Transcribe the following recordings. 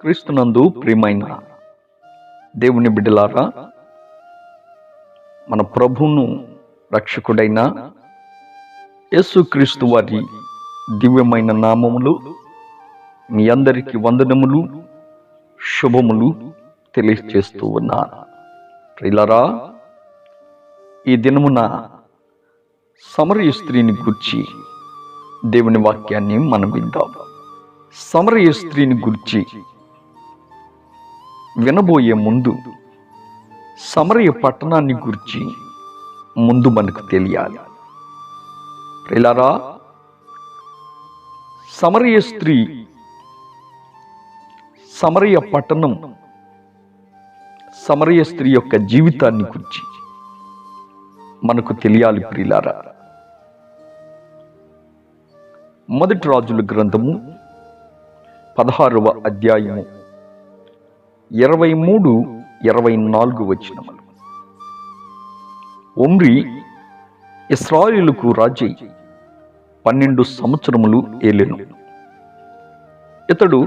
క్రీస్తునందు ప్రియమైన దేవుని బిడ్డలారా, మన ప్రభువును రక్షకుడైన యేసుక్రీస్తు వారి దివ్యమైన నామములు మీ అందరికీ వందనములు, శుభములు తెలియజేస్తూ ఉన్నాను. ప్రియులారా, ఈ దినమున సమరయ స్త్రీని గురించి దేవుని వాక్యాన్ని మనం విందాం. సమరయ స్త్రీని గురించి వినబోయే ముందు సమరయ పట్టణాన్ని గురించి ముందు మనకు తెలియాలి. ప్రియులారా, సమరయ స్త్రీ, సమరయ పట్టణం, సమరయ స్త్రీ యొక్క జీవితాన్ని గురించి మనకు తెలియాలి. ప్రియులారా, మొదటి రాజుల గ్రంథము 16వ అధ్యాయము 23-24 వచనములు. ఒమ్రీ ఇశ్రాయేలుకు రాజై 12 సంవత్సరములు ఏలెను. ఇతడు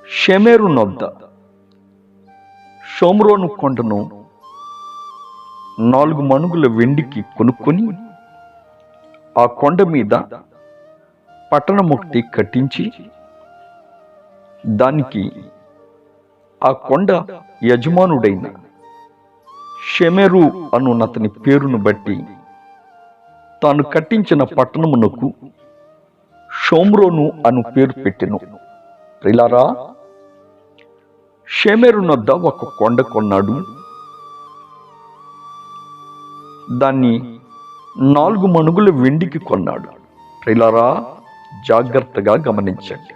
షెమెరు నొద్ద షోమ్రోను కొండను 4 మణుగుల వెండికి కొనుక్కొని ఆ కొండ మీద పట్టణమొకటి కట్టించి దానికి ఆ కొండ యజమానుడైన షెమెరు అను అతని పేరును బట్టి తాను కట్టించిన పట్టణమునకు షోమ్రోను అను పేరు పెట్టెను. ప్రియులారా, షెమెరు నొద్ద ఒక కొండ కొన్నాడు. దాన్ని 4 మణుగుల వెండికి కొన్నాడు. ప్రియులారా, జాగ్రత్తగా గమనించండి.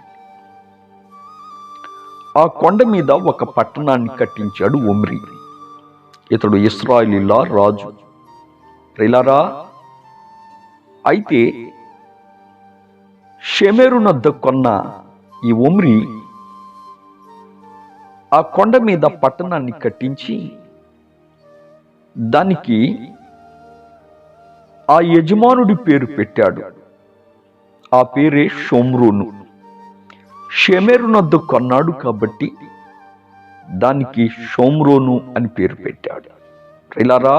ఆ కొండ మీద ఒక పట్టణాన్ని కట్టించాడు ఒమ్రీ. ఇతడు ఇశ్రాయేలీయుల రాజు. ప్రియులారా, అయితే షెమెరు నొద్ద కొన్న ఈ ఒమ్రీ ఆ కొండ మీద పట్టణాన్ని కట్టించి దానికి ఆ యజమానుడి పేరు పెట్టాడు. ఆ పేరే షోమ్రోను. షెమెరు నొద్ద కొన్నాడు కాబట్టి దానికి షోమ్రోను అని పేరు పెట్టాడు. ప్రియులారా,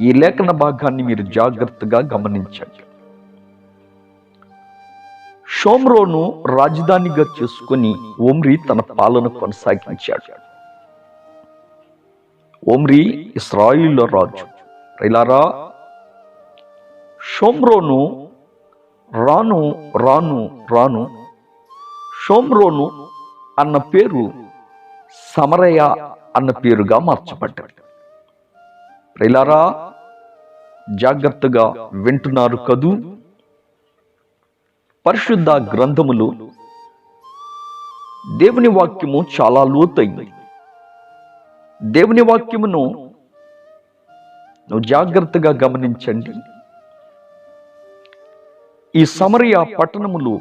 ఈ లేఖన భాగాన్ని మీరు జాగ్రత్తగా గమనించండి. షోమ్రోను రాజధానిగా చేసుకుని ఒమ్రీ తన పాలన కొనసాగించాడు. ఒమ్రీ ఇశ్రాయేలు రాజు. ప్రియులారా, షోమ్రోను రాను రాను రాను షోమ్రోను అన్న పేరు సమరయ అన్న పేరుగా మార్చబడ్డాడు. ప్రియులారా, జాగ్రత్తగా వింటున్నారు కదూ? పరిశుద్ధ గ్రంథములు దేవుని వాక్యము చాలా లోతైంది. దేవుని వాక్యమును నువ్వు జాగ్రత్తగా గమనించండి. ఈ సమరయ పట్టణములో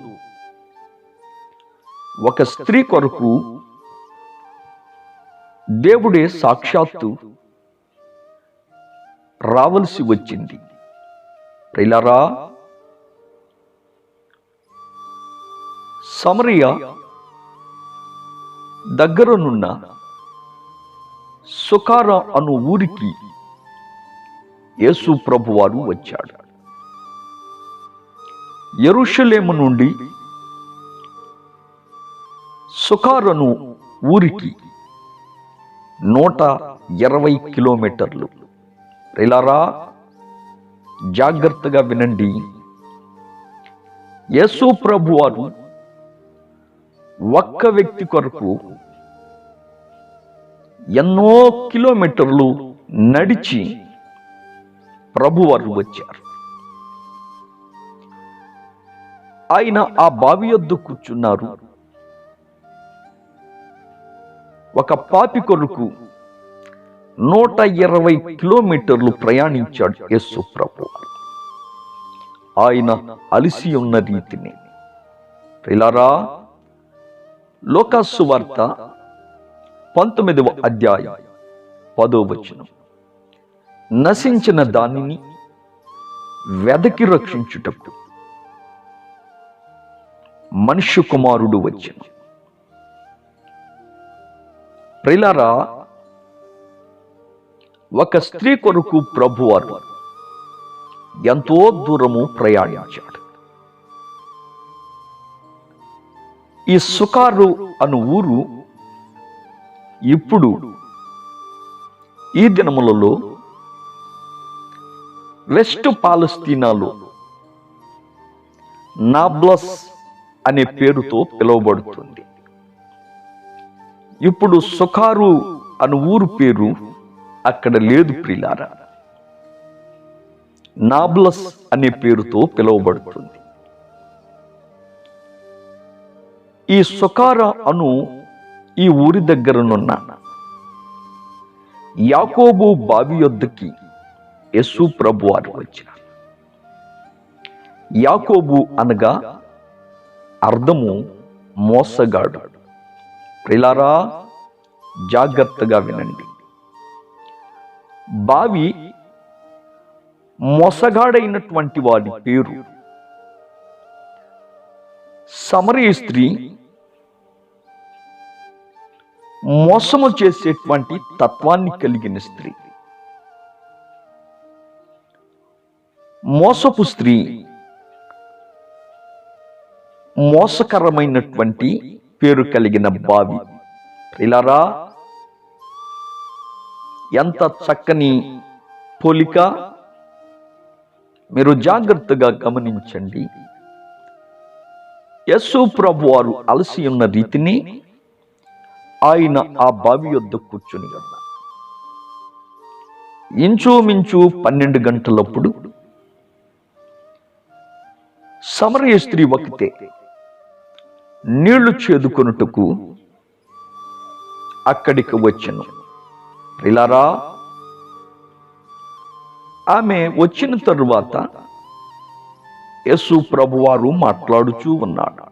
ఒక స్త్రీ కొరకు దేవుడే సాక్షాత్తు రావలసి వచ్చింది. ప్రియులారా, సమరయ దగ్గరనున్న సుకార అను ఊరికి యేసు ప్రభువారు వచ్చాడు. యెరూషలేము నుండి సుకారను ఊరికి 120 కిలోమీటర్లు. ప్రియులారా, జాగ్రత్తగా వినండి. యేసు ప్రభువారు ఒక్క వ్యక్తి కొరకు ఎన్నో కిలోమీటర్లు నడిచి ప్రభువారు వచ్చారు. ఆయన ఆ బావి యొద్ద కూర్చున్నారు. ఒక పాపి కొరకు 120 కిలోమీటర్లు ప్రయాణించాడు యేసు ప్రభు. ఆయన అలిసి ఉన్న రీతిని. ప్రియులారా, లూకా సువార్త 19వ అధ్యాయం 10వ వచనం, నశించిన దానిని వెదకి రక్షించుటకు మనుష్య కుమారుడు వచ్చెను. ప్రియులారా, ఒక స్త్రీ కొరకు ప్రభువారు ఎంతో దూరము ప్రయాణించాడు. ఈ సుకారు అను ఊరు ఇప్పుడు ఈ దినములలో వెస్ట్ పాలస్తీనాలో నాబ్లస్ అనే పేరుతో పిలువబడుతుంది. ఇప్పుడు సుకారు అను ఊరు పేరు అక్కడ లేదు ప్రియులారా, నాబ్లస్ అనే పేరుతో పిలువబడుతుంది. ఈ సుకార అను ఈ ఊరి దగ్గరనున్న యాకోబు బావి యొద్దకి యేసు ప్రభువారు వచ్చినారు. యాకోబు అనగా అర్థము మోసగాడు. ప్రియులారా, జాగ్రత్తగా వినండి. బావి మోసగాడైనటువంటి వాడి పేరు. సమరయ స్త్రీ మోసము చేసేటువంటి తత్వాన్ని కలిగిన స్త్రీ. మోసపు స్త్రీ మోసకరమైనటువంటి పేరు కలిగిన బావి. ప్రియులారా, ఎంత చక్కని పోలిక! మీరు జాగ్రత్తగా గమనించండి. యేసు ప్రభువారు అలసి ఉన్న రీతిని ఆయన ఆ బావి యొద్ద కూర్చుని ఉన్నారు. ఇంచుమించు 12 గంటలప్పుడు సమరయ స్త్రీ ఒకతే నీళ్లు చేదుకొనుటకు అక్కడికి వచ్చెను. ప్రియులారా, ఆమె వచ్చిన తరువాత యేసు ప్రభువారు మాట్లాడుచూ ఉన్నాడు.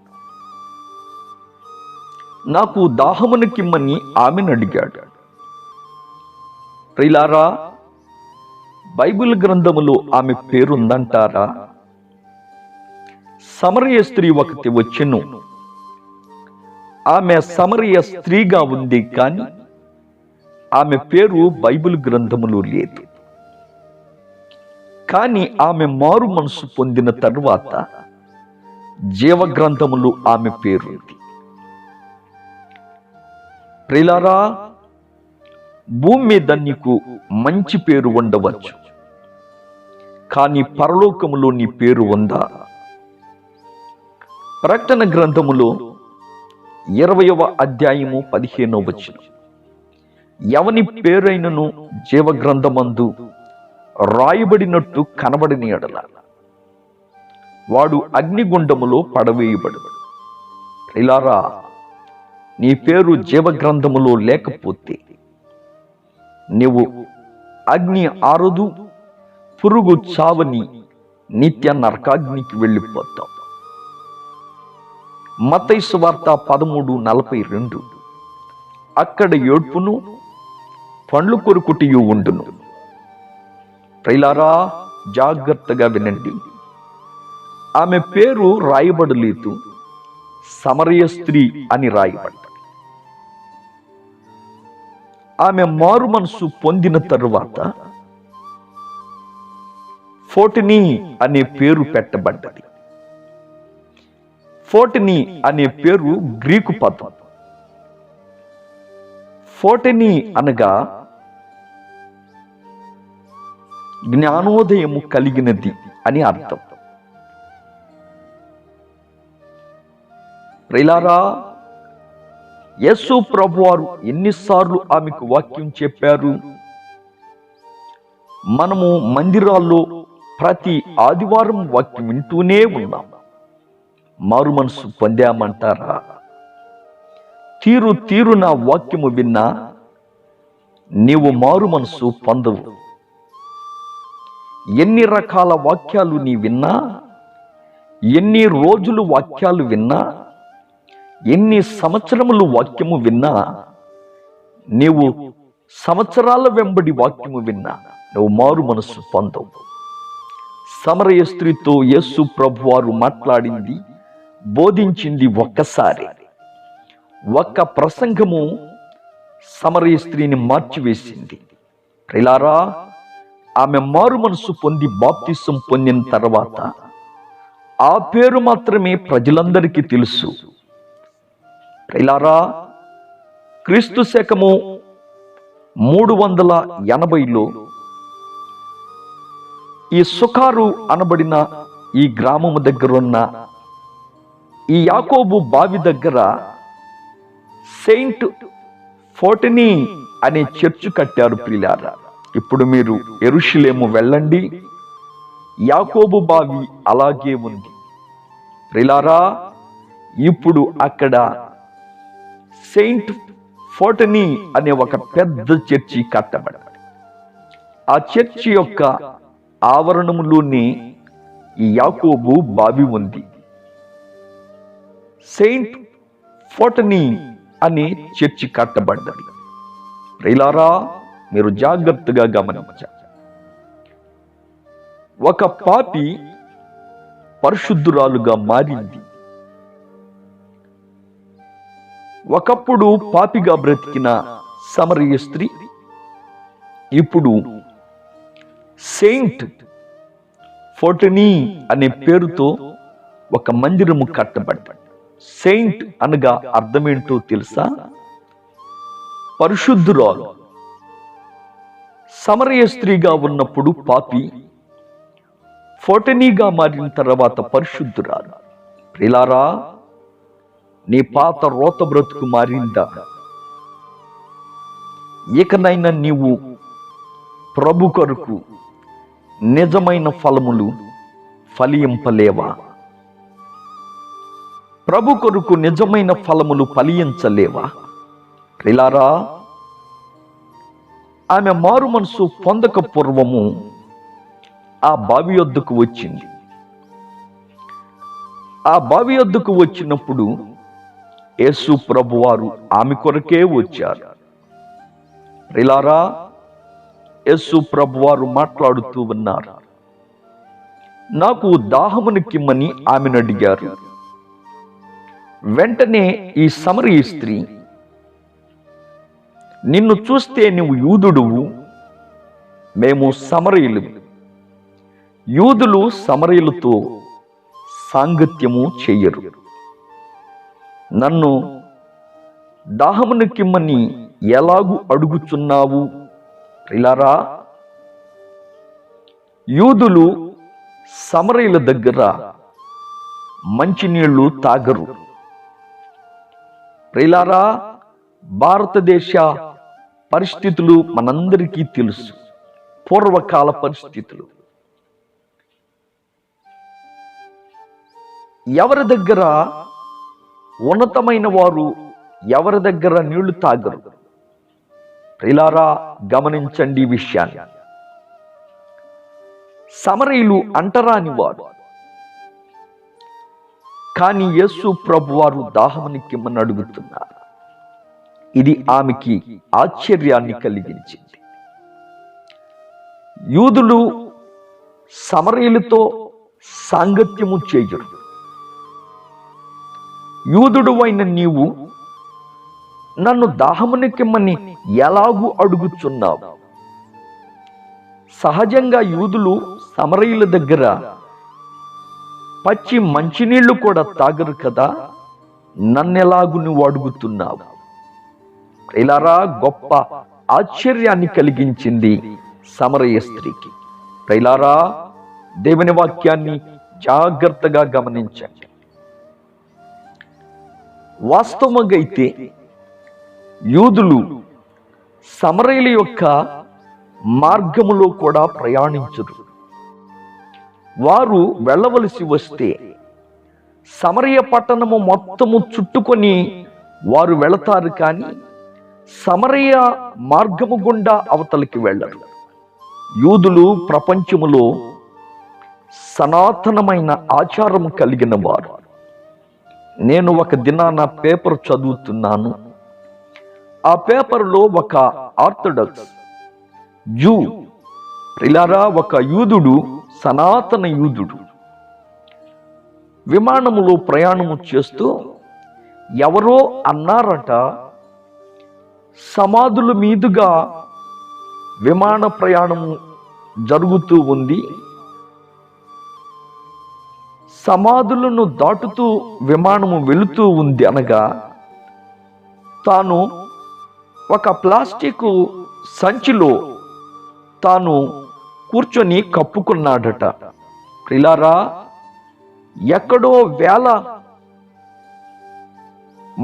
నాకు దాహమునకిమ్మని ఆమెను అడిగాడు. ప్రియులారా, బైబిల్ గ్రంథములో ఆమె పేరుందంటారా? సమరయ స్త్రీ ఒకటి వచ్చెను. ఆమె సమరయ స్త్రీగా ఉంది, కానీ ఆమె పేరు బైబిల్ గ్రంథములో లేదు. కానీ ఆమె మారు మనసు పొందిన తరువాత జీవ గ్రంథములో ఆమె పేరుంది. ప్రియులారా, భూమి మీద నీకు మంచి పేరు ఉండవచ్చు, కానీ పరలోకములో నీ పేరు ఉందా? ప్రకటన గ్రంథములో 20వ అధ్యాయము 15వ వచనం, ఎవని పేరైనను జీవ గ్రంథమందు రాయబడినట్టు కనబడిన ఎడల వాడు అగ్నిగుండములో పడవేయబడు. ప్రియులారా, నీ పేరు జీవ గ్రంథములో లేకపోతే నీవు అగ్ని ఆరదు, పురుగు చావని నిత్య నరకాగ్నికి వెళ్ళిపోతావు. మత్తయి సువార్త 13:42, అక్కడ ఏడ్పును పండ్లు కొరుకుటియు ఉండును. ప్రియులారా, జాగ్రత్తగా వినండి. ఆమె పేరు రాయబడలేదు, సమరయ స్త్రీ అని రాయబడ్డ. ఆమె మారు మనసు పొందిన తరువాత ఫోటిని అనే పేరు పెట్టబడ్డది. ఫోటిని అనే పేరు గ్రీకు పదం. ఫోటిని అనగా జ్ఞానోదయము కలిగినది అని అర్థం. ప్రియులారా, యేసు ప్రభువారు ఎన్నిసార్లు ఆమెకు వాక్యం చెప్పారు? మనము మందిరాల్లో ప్రతి ఆదివారం వాక్యం వింటూనే ఉన్నాం. మారు మనసు పొందామంటారా? తీరు తీరు నా వాక్యము విన్నా నీవు మారు మనసు పొందవు. ఎన్ని రకాల వాక్యాలు నీ విన్నా, ఎన్ని రోజులు వాక్యాలు విన్నా, ఎన్ని సంవత్సరములు వాక్యము విన్నా, నీవు సంవత్సరాల వెంబడి వాక్యము విన్నా నువ్వు మారు మనసు పొందవు. సమరయ స్త్రీతో యేసు ప్రభువారు మాట్లాడింది, బోధించింది ఒక్కసారి. ఒక్క ప్రసంగము సమరయ స్త్రీని మార్చివేసింది. ప్రియులారా, ఆమె మారు మనసు పొంది బాప్తిసం పొందిన తర్వాత ఆ పేరు మాత్రమే ప్రజలందరికీ తెలుసు. ప్రియులారా, క్రీస్తు శకము 380లో ఈ సుకారు అనబడిన ఈ గ్రామము దగ్గర ఉన్న ఈ యాకోబు బావి దగ్గర సెయింట్ ఫోర్టనీ అనే చర్చ్ కట్టారు. ప్రియులారా, ఇప్పుడు మీరు యెరూషలేము వెళ్ళండి, యాకోబు బావి అలాగే ఉంది. ప్రియులారా, ఇప్పుడు అక్కడ సెయింట్ ఫోర్టనీ అనే ఒక పెద్ద చర్చి కట్టబడింది. ఆ చర్చి యొక్క ఆవరణములోని ఈ యాకోబు బావి ఉంది. సెయింట్ ఫోర్టనీ అనే చర్చి కట్టబడ్డది. ప్రియులారా, మీరు జాగ్రత్తగా గమనించాలి. ఒక పాపి పరిశుద్ధురాలుగా మారింది. ఒకప్పుడు పాపిగా బ్రతికిన సమరయ స్త్రీ ఇప్పుడు సెయింట్ ఫోర్టనీ అనే పేరుతో ఒక మందిరము కట్టబడ్డాడు. సెయింట్ అనగా అర్థమేంటో తెలుసా? పరిశుద్ధురాలు. సమరయ స్త్రీగా ఉన్నప్పుడు పాపి, ఫోర్టనీగా మారిన తర్వాత పరిశుద్ధురాలు. ప్రియులారా, నీ పాత రోత బ్రతుకు మారిందా? ఇకనైనా నీవు ప్రభు కొరకు నిజమైన ఫలములు ఫలింపలేవా? ప్రభు కొరకు నిజమైన ఫలములు ఫలించలేవా? ప్రియులారా, ఆమె మారు మనసు పొందక పూర్వము ఆ బావి యొద్దకు వచ్చింది. ఆ బావి యొద్దకు వచ్చినప్పుడు యేసు ప్రభువారు ఆమె కొరకే వచ్చారు. ప్రియులారా, యేసు ప్రభువారు మాట్లాడుతూ ఉన్నారు. నాకు దాహమునికిమ్మని ఆమెను అడిగారు. వెంటనే ఈ సమరయ స్త్రీ, నిన్ను చూస్తే నువ్వు యూదుడువు, మేము సమరయులు. యూదులు సమరయులతో సాంగత్యము చెయ్యరు. నన్ను దాహమునికిమ్మని ఎలాగూ అడుగుచున్నావు? ప్రియులారా, యూదులు సమరయుల దగ్గర మంచినీళ్లు తాగరు. ప్రియులారా, భారతదేశ పరిస్థితులు మనందరికీ తెలుసు. పూర్వకాల పరిస్థితులు. ఎవరి దగ్గర ఉన్నతమైన వారు ఎవరి దగ్గర నీళ్లు తాగరు. ప్రియులారా, గమనించండి ఈ విషయాన్ని. సమరయులు అంటరాని వారు, కానీ యేసు ప్రభువారు దాహమునికిమ్మని అడుగుతున్నారు. ఇది ఆమెకి ఆశ్చర్యాన్ని కలిగించింది. యూదులు సమరయులతో సాంగత్యము చేయరు. యూదుడు అయిన నీవు నన్ను దాహమునికిమ్మని ఎలాగూ అడుగుచున్నావు? సహజంగా యూదులు సమరయుల దగ్గర పచ్చి మంచినీళ్లు కూడా తాగరు కదా, నన్నెలాగు నువ్వు అడుగుతున్నావు? ప్రియులారా, గొప్ప ఆశ్చర్యాన్ని కలిగించింది సమరయ స్త్రీకి. ప్రియులారా, దేవుని వాక్యాన్ని జాగ్రత్తగా గమనించండి. వాస్తవంగా అయితే యూదులు సమరయుల యొక్క మార్గములో కూడా ప్రయాణించరు. వారు వెళ్ళవలసి వస్తే సమరయ పట్టణము మొత్తము చుట్టుకొని వారు వెళతారు, కానీ సమరయ మార్గము గుండా అవతలికి వెళ్ళరు. యూదులు ప్రపంచములో సనాతనమైన ఆచారం కలిగిన వారు. నేను ఒక దినాన పేపర్ చదువుతున్నాను. ఆ పేపర్లో ఒక ఆర్థోడాక్స్ జూ, ప్రియులారా, ఒక యూదుడు, సనాతన యూదుడు, విమానములో ప్రయాణము చేస్తూ ఎవరో అన్నారట, సమాధుల మీదుగా విమాన ప్రయాణం జరుగుతూ ఉంది. సమాధులను దాటుతూ విమానము వెళుతూ ఉంది అనగా తాను ఒక ప్లాస్టిక్ సంచిలో తాను కూర్చొని కప్పుకున్నాడట. ప్రిలారా, ఎక్కడో వేల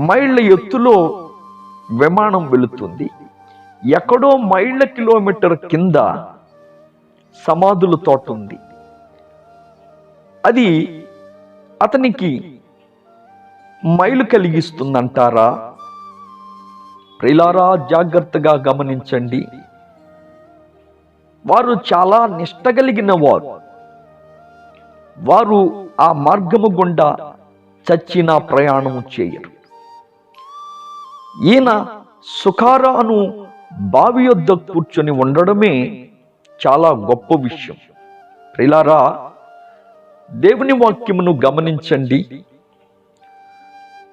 మైళ్ళ ఎత్తులో విమానం వెళుతుంది. ఎక్కడో మైళ్ళ కిలోమీటర్ కింద సమాధుల తోట ఉంది. అది అతనికి మైలు కలిగిస్తుందంటారా? ప్రియులారా, జాగ్రత్తగా గమనించండి. వారు చాలా నిష్ట కలిగిన వారు. వారు ఆ మార్గము గుండా చచ్చిన ప్రయాణము చేయరు. ఈయన సుఖారా అను బావి యొద్ద కూర్చొని ఉండడమే చాలా గొప్ప విషయం. ప్రియులారా, దేవుని వాక్యమును గమనించండి.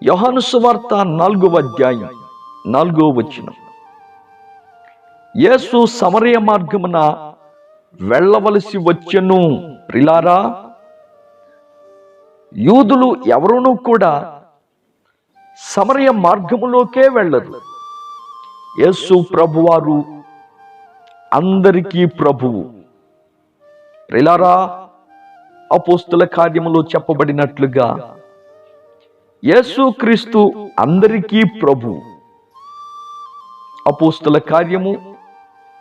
యోహాను సువార్త 4వ అధ్యాయం 4వ వచనం. యేసు సమరయ మార్గమున వెళ్ళవలసి వచ్చెను. ప్రియులారా, యూదులు ఎవరునూ కూడా సమరయ మార్గములోకే వెళ్ళరు. యేసు ప్రభువారు అందరికీ ప్రభువు. ప్రియులారా, అపోస్తుల కార్యములో చెప్పబడినట్లుగా యేసుక్రీస్తు అందరికీ ప్రభువు. అపోస్తుల కార్యము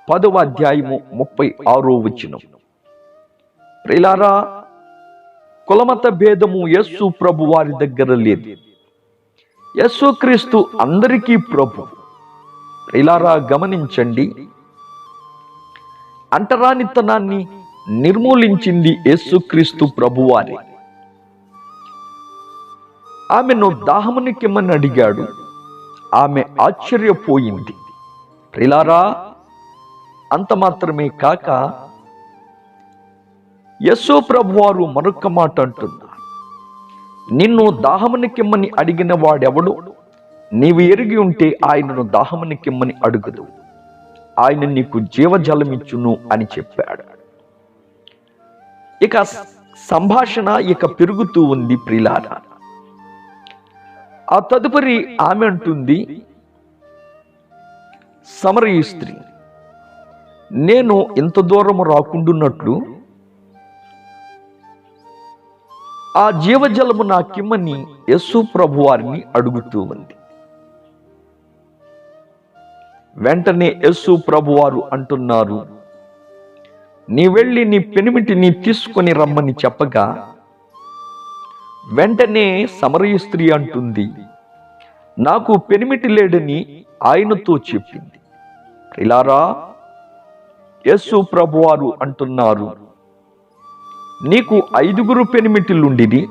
10వ అధ్యాయము 36వ వచనం. ప్రియులారా, కులమత భేదము యేసు ప్రభు వారి దగ్గర లేదు. యేసుక్రీస్తు అందరికీ ప్రభు. ప్రియులారా, గమనించండి. అంటరానితనాన్ని నిర్మూలించింది యేసుక్రీస్తు ప్రభువారే. ఆమెను దాహమునికిమ్మని అడిగాడు. ఆమె ఆశ్చర్యపోయింది. ప్రియులారా, అంత మాత్రమే కాక యేసు ప్రభువారు మరొక మాట అంటున్నారు. నిన్ను దాహమునికిమ్మని అడిగిన వాడెవడు? నీవు ఎరిగి ఉంటే ఆయనను దాహమునికిమ్మని అడుగుదు, ఆయన నీకు జీవజలమిచ్చును అని చెప్పాడు. ఇక సంభాషణ పెరుగుతూ ఉంది. ప్రియులారా, ఆ తదుపరి ఆమె అంటుంది, సమరయ స్త్రీ, నేను ఇంత దూరము రాకుండున్నట్లు ఆ జీవజలము నాకిమ్మని యేసు ప్రభు వారిని అడుగుతూ ఉంది. వెంటనే యేసు ప్రభు వారు అంటున్నారు, నీ వెళ్ళి నీ పెనిమిటిని తీసుకొని రమ్మని చెప్పగా వెంటనే సమరయ స్త్రీ అంటుంది, నాకు పెనిమిటి లేడని ఆయనతో చెప్పింది. ప్రియులారా, యేసు ప్రభువారు అంటున్నారు, నీకు 5 పెనిమిటిలుండిరి,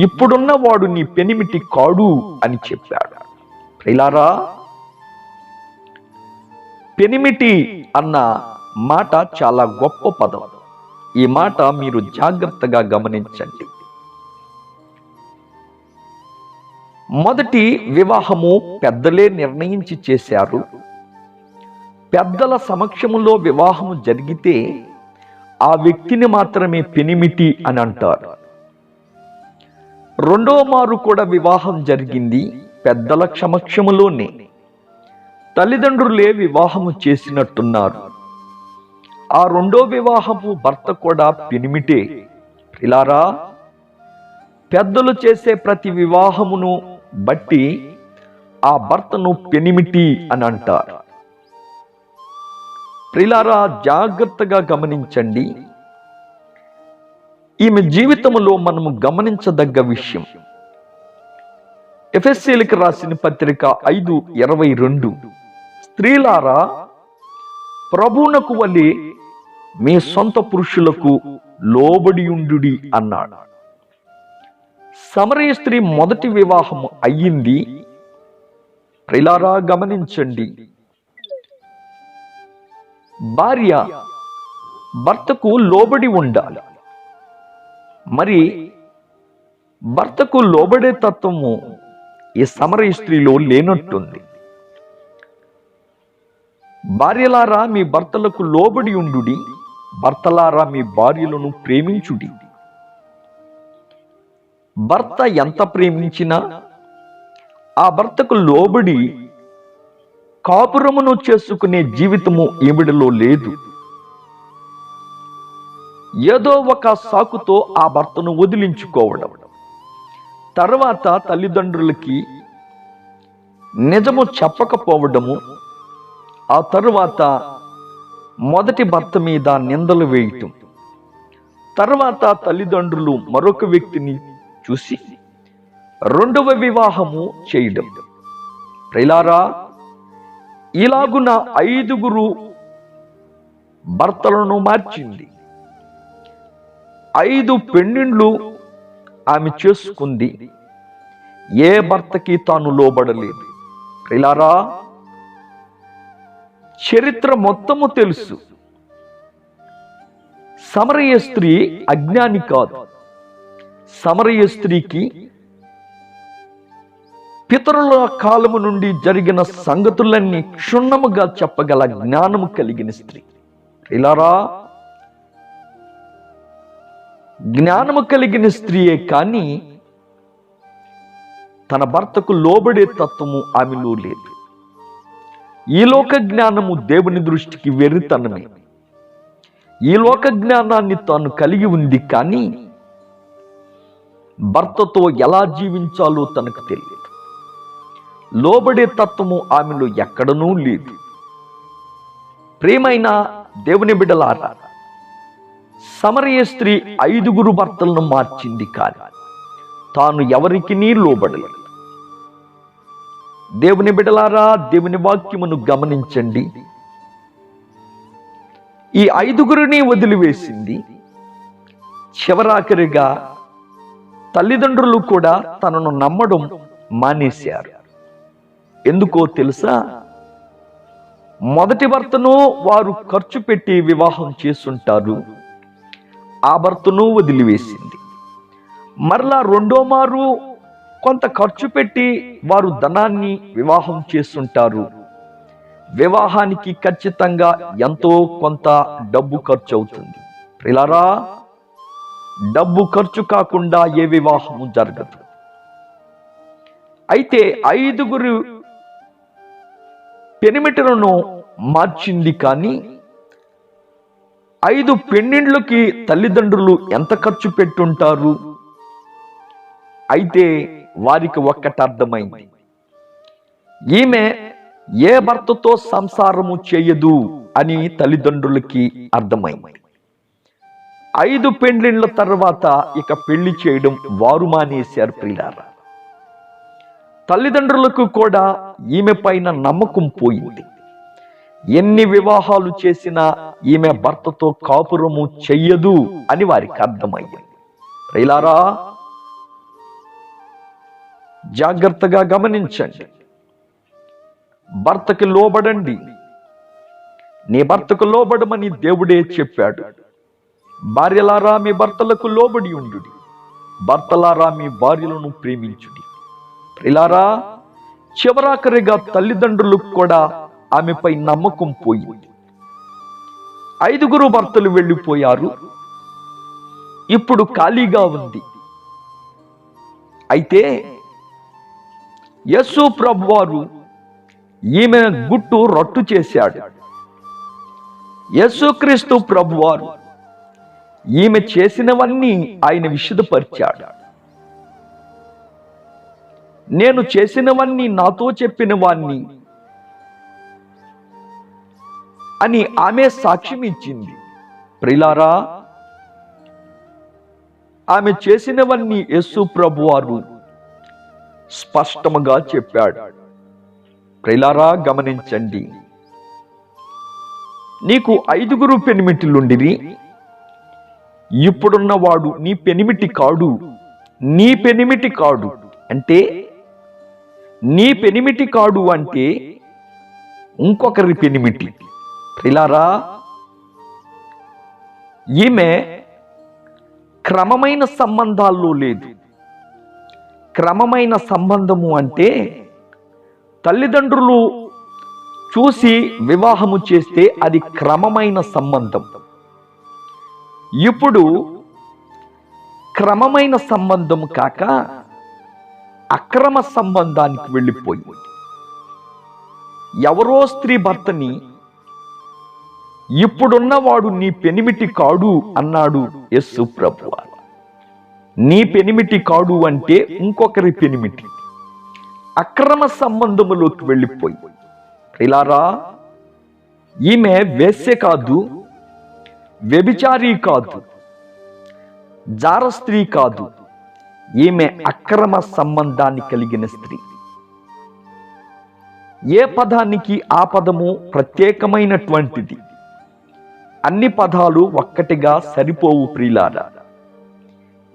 ఇప్పుడున్న వాడు నీ పెనిమిటి కాడు అని చెప్పాడు. ప్రియులారా, పెనిమిటి అన్న మాట చాలా గొప్ప పదం. ఈ మాట మీరు జాగ్రత్తగా గమనించండి. మొదటి వివాహము పెద్దలే నిర్ణయించి చేశారు. పెద్దల సమక్షములో వివాహము జరిగితే ఆ వ్యక్తిని మాత్రమే పెనిమిటి అని అంటారు. రెండో మారు కూడా వివాహం జరిగింది పెద్దల సమక్షములోనే. తల్లిదండ్రులే వివాహము చేసినట్టున్నారు. ఆ రెండో వివాహము భర్త కూడా పెనిమిటే. ప్రియులారా, పెద్దలు చేసే ప్రతి వివాహమును బట్టి ఆ భర్తను పెనిమిటి అని అంటారు. ప్రియులారా, జాగ్రత్తగా గమనించండి. ఈమె జీవితంలో మనము గమనించదగ్గ విషయం. ఎఫెసీయులకు రాసిన పత్రిక 5:22, స్త్రీలారా ప్రభువునకు వలె మీ సొంత పురుషులకు లోబడియుండుడి అన్నాడు. సమరయ స్త్రీ మొదటి వివాహం అయ్యింది. ప్రియులారా, గమనించండి. భార్య భర్తకు లోబడి ఉండాలి. మరి భర్తకు లోబడే తత్వము ఈ సమరయ స్త్రీలో లేనట్టుంది. భార్యలారా మీ భర్తలకు లోబడి ఉండుడి, భర్తలారా మీ భార్యలను ప్రేమించుడి. భర్త ఎంత ప్రేమించినా ఆ భర్తకు లోబడి కాపురమును చేసుకునే జీవితము ఈవిడలో లేదు. ఏదో ఒక సాకుతో ఆ భర్తను వదిలించుకోవడం, తర్వాత తల్లిదండ్రులకి నిజము చెప్పకపోవడము, ఆ తరువాత మొదటి భర్త మీద నిందలు వేయటం, తర్వాత తల్లిదండ్రులు మరొక వ్యక్తిని చూసి రెండవ వివాహము చేయడం. ప్రియులారా, ఇలాగున 5 భర్తలను మార్చింది. 5 పెళ్ళిళ్ళు ఆమె చేసుకుంది. ఏ భర్తకి తాను లోబడలేదు. ప్రియులారా, చరిత్ర మొత్తము తెలుసు. సమరయ స్త్రీ అజ్ఞాని కాదు. సమరయ స్త్రీకి పితరుల కాలము నుండి జరిగిన సంగతులన్నీ క్షుణ్ణముగా చెప్పగల జ్ఞానము కలిగిన స్త్రీ. ప్రియులారా, జ్ఞానము కలిగిన స్త్రీయే కానీ తన భర్తకు లోబడే తత్వము ఆమెలో లేదు. ఈ లోక జ్ఞానము దేవుని దృష్టికి వెర్రితనమే. ఈ లోక జ్ఞానాన్ని తాను కలిగి ఉంది, కానీ భర్తతో ఎలా జీవించాలో తనకు తెలియదు. లోబడే తత్వము ఆమెలో ఎక్కడనూ లేదు. ప్రియమైన దేవుని బిడ్డలారా, సమరయ స్త్రీ 5 భర్తలను మార్చింది, కానీ తాను ఎవరికి లోబడలేదు. దేవుని బిడ్డలారా, దేవుని వాక్యమును గమనించండి. ఈ 5 వదిలివేసింది. చివరాఖరిగా తల్లిదండ్రులు కూడా తనను నమ్మడం మానేశారు. ఎందుకో తెలుసా? మొదటి భర్తను వారు ఖర్చు పెట్టి వివాహం చేసుంటారు, ఆ భర్తను వదిలివేసింది. మరలా రెండో మారు కొంత ఖర్చు పెట్టి వారు ధనాన్ని వివాహం చేస్తుంటారు. వివాహానికి ఖచ్చితంగా ఎంతో కొంత డబ్బు ఖర్చు అవుతుంది. ప్రియులారా, డబ్బు ఖర్చు కాకుండా ఏ వివాహము జరగదు. అయితే 5 పెనిమిటలను మార్చింది, కానీ 5 పెళ్ళిళ్ళకి తల్లిదండ్రులు ఎంత ఖర్చు పెట్టుంటారు? అయితే వారికి ఒక్కటి అర్థమైంది. ఈమె ఏ భర్తతో సంసారము చేయదు అని తల్లిదండ్రులకి అర్థమైంది. 5 పెళ్ళిళ్ళ తర్వాత ఇక పెళ్లి చేయడం వారు మానేశారు. ప్రియులారా, తల్లిదండ్రులకు కూడా ఈమె పైన నమ్మకం పోయింది. ఎన్ని వివాహాలు చేసినా ఈమె భర్తతో కాపురము చెయ్యదు అని వారికి అర్థమయ్యింది. ప్రియులారా, జాగ్రత్తగా గమనించండి. భర్తకి లోబడండి. నీ భర్తకు లోబడమని దేవుడే చెప్పాడు. భార్యలారా మీ భర్తలకు లోబడి ఉండుడి, భర్తలారా మీ భార్యలను ప్రేమించుడి. ప్రియులారా, చివరాఖరిగా తల్లిదండ్రులకు కూడా ఆమెపై నమ్మకం పోయింది. 5 భర్తలు వెళ్ళిపోయారు. ఇప్పుడు ఖాళీగా ఉంది. అయితే యేసు ప్రభువారు ఈమె గుట్టు రట్టు చేశాడు. యేసుక్రీస్తు ప్రభువారు ఈమె చేసినవన్నీ ఆయన విశదపరిచాడు. నేను చేసినవన్నీ నాతో చెప్పిన వాణ్ణి అని ఆమె సాక్ష్యం ఇచ్చింది. ప్రియులారా, ఆమె చేసినవన్నీ యేసు ప్రభువారు స్పష్టముగా చెప్పాడు. ప్రియులారా, గమనించండి. నీకు 5 పెనిమిటిలుండిరి. ఇప్పుడున్నవాడు నీ పెనిమిటి కాడు. నీ పెనిమిటి కాడు అంటే నీ పెనిమిటి కాడు అంటే ఇంకొకరి పెనిమిటి. ప్రియులారా, ఈమె క్రమమైన సంబంధాల్లో లేదు. క్రమమైన సంబంధము అంటే తల్లిదండ్రులు చూసి వివాహము చేస్తే అది క్రమమైన సంబంధం. ఇప్పుడు క్రమమైన సంబంధం కాక అక్రమ సంబంధానికి వెళ్ళిపోయి ఎవరో స్త్రీ భర్తని ఇప్పుడున్నవాడు నీ పెనిమిటి కాడు అన్నాడు యేసు ప్రభువు. నీ పెనిమిటి కాడు అంటే ఇంకొకరి పెనిమిటి. అక్రమ సంబంధములోకి వెళ్ళిపోయి ప్రియులారా, ఈమె వేశ్య కాదు, వ్యభిచారి కాదు, జార స్త్రీ కాదు, ఈమె అక్రమ సంబంధాన్ని కలిగిన స్త్రీ. ఏ పదానికి ఆ పదము ప్రత్యేకమైనటువంటిది. అన్ని పదాలు ఒక్కటిగా సరిపోవు ప్రియులారా.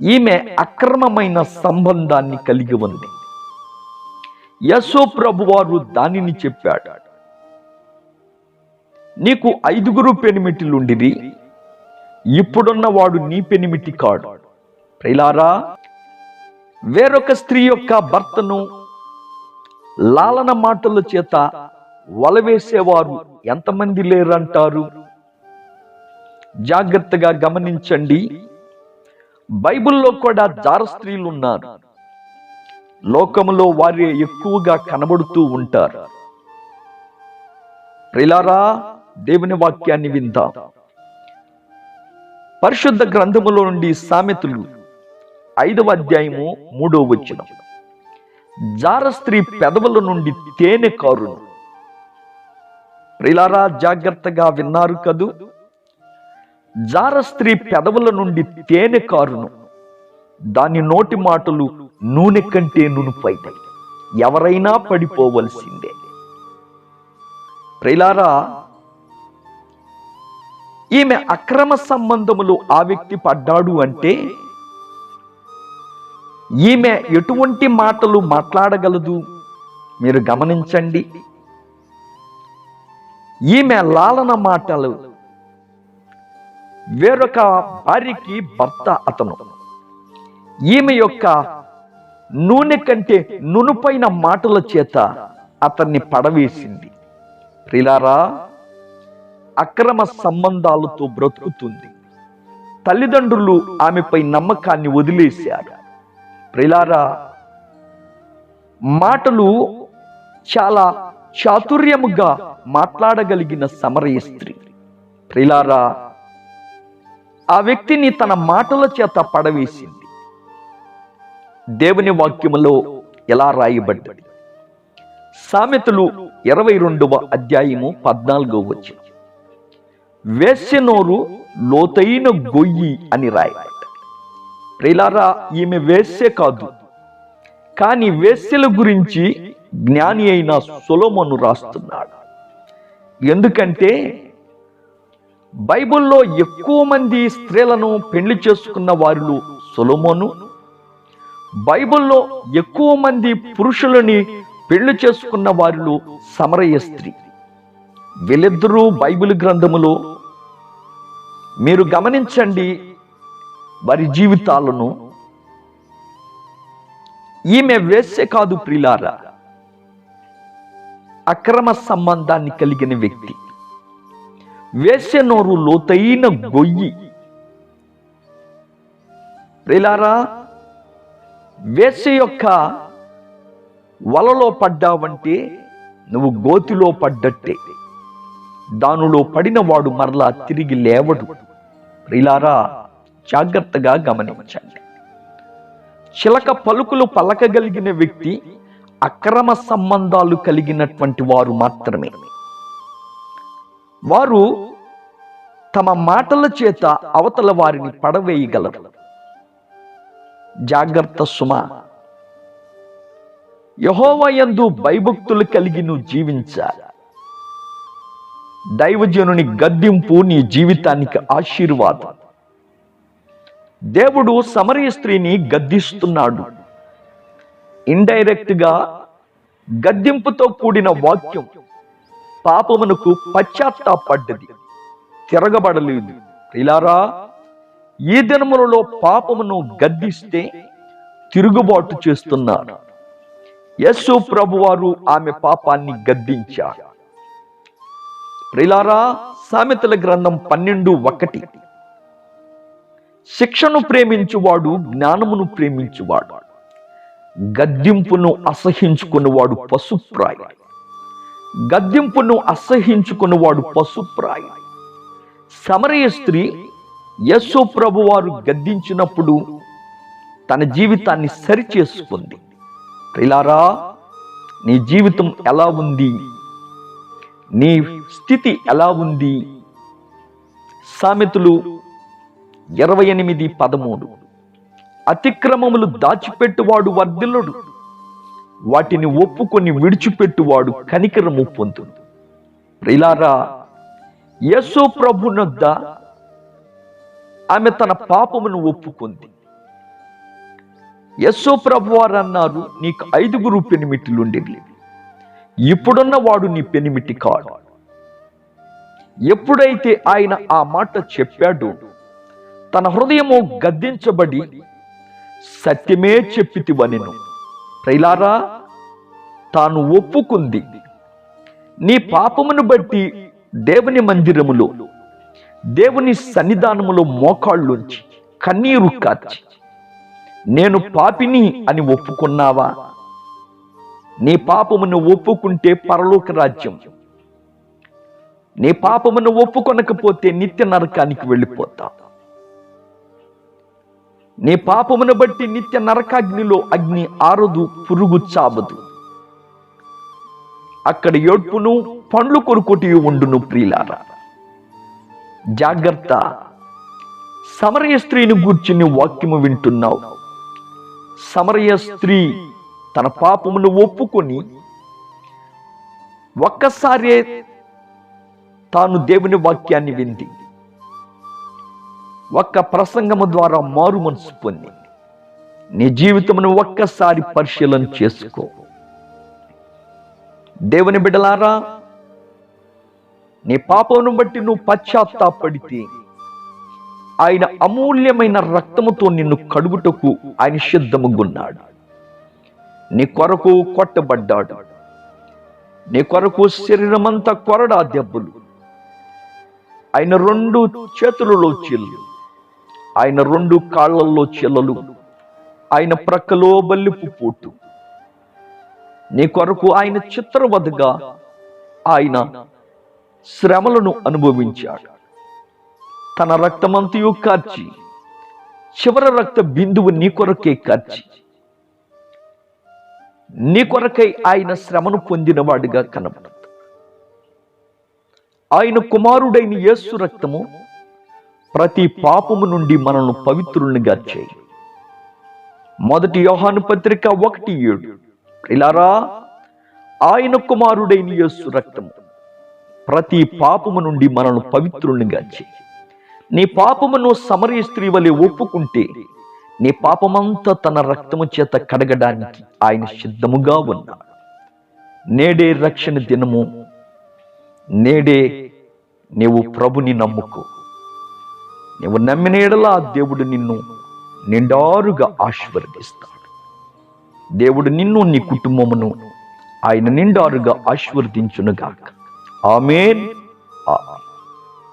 ఈమె అక్రమమైన సంబంధాన్ని కలిగి ఉంది. యేసు ప్రభువారు దానిని చెప్పాడు. నీకు 5 పెనిమిటిలుండిరి, ఇప్పుడున్న వాడు నీ పెనిమిటి కాడు. ప్రియులారా, వేరొక స్త్రీ యొక్క భర్తను లాలన మాటల చేత వలవేసేవారు ఎంతమంది లేరంటారు? జాగ్రత్తగా గమనించండి. బైబిల్లో కూడా జార స్త్రీలు ఉన్నారు. లోకములో వారే ఎక్కువగా కనబడుతూ ఉంటారు. ప్రియులారా, దేవుని వాక్యాన్ని విందాం. పరిశుద్ధ గ్రంథములో నుండి సామెతలు 5వ అధ్యాయము 3వ వచనం. జార స్త్రీ పెదవుల నుండి తేనె కారును. ప్రియులారా, జాగ్రత్తగా విన్నారు కదూ. జార స్త్రీ పెదవుల నుండి తేనె కారును, దాని నోటి మాటలు నూనె కంటే నునుపైనవి, ఎవరైనా పడిపోవలసిందే. ప్రియులారా, ఈమె అక్రమ సంబంధములు ఆ వ్యక్తి పడ్డాడు అంటే ఈమె ఎటువంటి మాటలు మాట్లాడగలదు? మీరు గమనించండి. ఈమె లాలన మాటలు. వేరొక భార్యకి భర్త అతను. ఈమె యొక్క నూనె కంటే నునుపైన మాటల చేత అతన్ని పడవేసింది. ప్రియులారా, అక్రమ సంబంధాలతో బ్రతుకుతుంది. తల్లిదండ్రులు ఆమెపై నమ్మకాన్ని వదిలేశారు. ప్రియులారా, మాటలు చాలా చాతుర్యముగా మాట్లాడగలిగిన సమరయ స్త్రీ. ప్రియులారా, ఆ వ్యక్తిని తన మాటల చేత పడవేసింది. దేవుని వాక్యములో ఎలా రాయబడ్డది? సామెతలు 22వ అధ్యాయము 14వ వచనం. వేశ్య నోరు లోతైన గొయ్యి అని రాయబడ్డది. ప్రియులారా, ఈమె వేశ్య కాదు, కానీ వేశ్యల గురించి జ్ఞాని అయిన సొలొమోను రాస్తున్నాడు. ఎందుకంటే బైబిల్లో ఎక్కువ మంది స్త్రీలను పెళ్లి చేసుకున్న వారిలో సొలొమోను, బైబిల్లో ఎక్కువ మంది పురుషులని పెళ్లి చేసుకున్న వారిలో సమరయ స్త్రీ. వీళ్ళిద్దరూ బైబిల్ గ్రంథములో మీరు గమనించండి వారి జీవితాలను. ఈమె వేశ్య కాదు ప్రియులారా, అక్రమ సంబంధాన్ని కలిగిన వ్యక్తి. వేశ్య నోరు లోతైన గొయ్యి. ప్రియులారా, వేశ్య యొక్క వలలో పడ్డావంటే నువ్వు గోతిలో పడ్డట్టే. దానిలో పడిన వాడు మరలా తిరిగి లేవడు. ప్రియులారా, జాగ్రత్తగా గమనించండి. చిలక పలుకులు పలకగలిగిన వ్యక్తి అక్రమ సంబంధాలు కలిగినటువంటి వారు మాత్రమే. వారు తమ మాటల చేత అవతల వారిని పడవేయగలరు. జాగ్రత్త సుమా. యెహోవా యందు భయభక్తులు కలిగి నువ్వు జీవించాలి. దైవజనుని గద్దింపు నీ జీవితానికి ఆశీర్వాదం. దేవుడు సమరయ స్త్రీని గద్దిస్తున్నాడు. ఇండైరెక్ట్ గా గద్దింపుతో కూడిన వాక్యం. పాపమునకు పశ్చాత్తాపడ్డది, తిరగబడలేదు. ప్రియులారా, ఈ దినములలో పాపమును గద్దిస్తే తిరుగుబాటు చేస్తున్నారు. యేసు ప్రభువారు ఆమె పాపాన్ని గద్దించారు. ప్రియులారా, సామెతల గ్రంథం 12:1, శిక్షను ప్రేమించువాడు జ్ఞానమును ప్రేమించువాడు, గద్దింపును అసహించుకున్నవాడు పశుప్రాయ. గద్దింపును అసహించుకున్నవాడు పశుప్రాయ. సమరయ స్త్రీ యేసు ప్రభువారు గద్దించినప్పుడు తన జీవితాన్ని సరిచేసుకుంది. ప్రియులారా, నీ జీవితం ఎలా ఉంది? నీ స్థితి ఎలా ఉంది? సామెతలు 28:13, అతిక్రమములు దాచిపెట్టువాడు వర్ధిల్లుడు, వాటిని ఒప్పుకొని విడిచిపెట్టువాడు కనికరము పొందును. ప్రియులారా, యేసు ప్రభునొద్ద ఆమె తన పాపమును ఒప్పుకుంది. యేసు ప్రభువారు అన్నారు, నీకు 5 పెనిమిటిలుండేవి, ఇప్పుడున్న వాడు నీ పెనిమిటి కాడు. ఎప్పుడైతే ఆయన ఆ మాట చెప్పాడో తన హృదయము గద్దించబడి సత్యమే చెప్పితివనెను. ప్రియులారా, తాను ఒప్పుకుంది. నీ పాపమును బట్టి దేవుని మందిరములో, దేవుని సన్నిధానములో మోకాళ్ళుంచి కన్నీరు కార్చి నేను పాపిని అని ఒప్పుకున్నావా? నీ పాపమును ఒప్పుకుంటే పరలోక రాజ్యం, నీ పాపమును ఒప్పుకొనకపోతే నిత్య నరకానికి వెళ్ళిపోతా. నీ పాపమును బట్టి నిత్య నరకాగ్నిలో అగ్ని ఆరదు, పురుగు చావదు. అక్కడ ఏడ్పును పండ్లు కొరుకుటి ఉండును. ప్రియులారా, జాగ్రత్త. సమరయ స్త్రీని గూర్చి నీ వాక్యము వింటున్నావు. సమరయ స్త్రీ తన పాపమును ఒప్పుకొని ఒక్కసారే తాను దేవుని వాక్యాన్ని వింది. ఒక్క ప్రసంగము ద్వారా మారు మనసు పొంది. నీ జీవితమును ఒక్కసారి పరిశీలన చేసుకో. దేవుని బిడ్డలారా, నీ పాపమును బట్టి నువ్వు పశ్చాత్తాపడితే ఆయన అమూల్యమైన రక్తముతో నిన్ను కడుగుటకు ఆయన సిద్ధముగున్నాడు. నీ కొరకు కొట్టబడ్డాడు. నీ కొరకు శరీరమంతా కొరడా దెబ్బలు, ఆయన 2 చేతులలో చీళ్ళు, ఆయన 2 కాళ్లలో చీలలు, ఆయన ప్రక్కలో బల్లిపు పోటు. నీ కొరకు ఆయన చిత్రవధగా ఆయన శ్రమలను అనుభవించాడు. తన రక్తమంతయు కార్చి, చివరి రక్త బిందువు నీ కొరకే కార్చి, నీ కొరకై ఆయన శ్రమను పొందినవాడిగా కనబడతాడు. ఆయన కుమారుడైన యేసు రక్తము ప్రతి పాపము నుండి మనల్ని పవిత్రునిగా చేయి. 1 యోహాను పత్రిక 1:7. ప్రియులారా, ఆయన కుమారుడైన యేసు రక్తము ప్రతి పాపము నుండి మనల్ని పవిత్రునిగా చేయి. నీ పాపమును సమరయ స్త్రీ వలె ఒప్పుకుంటే నీ పాపమంతా తన రక్తము చేత కడగడానికి ఆయన సిద్ధముగా ఉన్నాడు. నేడే రక్షణ దినము. నేడే నీవు ప్రభుని నమ్ముకో. నీవు నమ్మిన యెడల దేవుడు నిన్ను నిండారుగా ఆశీర్వదిస్తాడు. దేవుడు నిన్ను, నీ కుటుంబమును ఆయన నిండారుగా ఆశీర్వదించునుగాక. ఆమేన్. ఆమేన్.